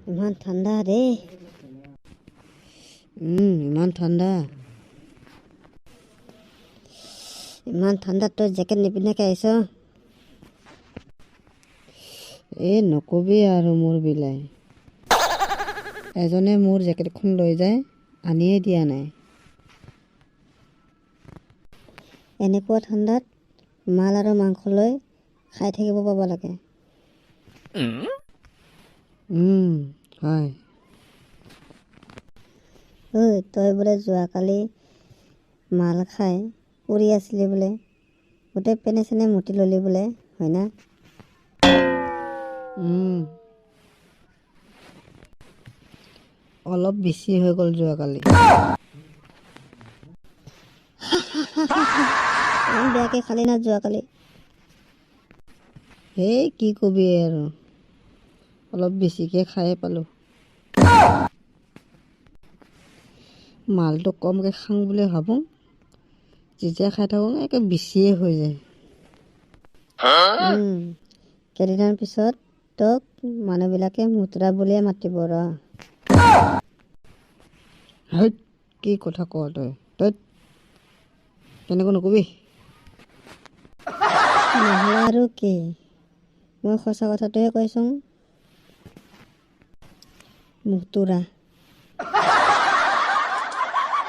ইমান ঠাণ্ডা ৰে। ইমান ঠাণ্ডা। ইমান ঠাণ্ডাত তই জেকেট নিপিন্ধাকৈ আহিছ। নকবি আৰু মোৰ বিলাই। এজনে মোৰ জেকেটখন লৈ যায়, আনিয়ে দিয়া নাই। এনেকুৱা ঠাণ্ডাত মাল আৰু মাংস লৈ খাই থাকিব পাব লাগে। হয়। তই বোলে যোৱাকালি মাল খাই পৰি আছিলি বোলে, গোটেই পেনে চেনে মুতি ললি বোলে, হয় না? অলপ বেছি হৈ গ'ল যোৱাকালি। ইমান বেয়াকৈ খালি না যোৱাকালি? কি কবি আৰু, অলপ বেছিকৈ খায়ে পালোঁ। মালটো কমকৈ খাওঁ বুলি ভাবোঁ, যেতিয়া খাই থাকোঁ একে বেছিয়ে হৈ যায়। কেইদিনমান পিছত তোক মানুহবিলাকে মুতৰা বুলিয়ে মাতিব ৰ। কি কথা কৱ তই? তেনেকৈ নকবি। নহ'লে আৰু কি, মই সঁচা কথাটোহে কৈছোঁ। মুতৰা।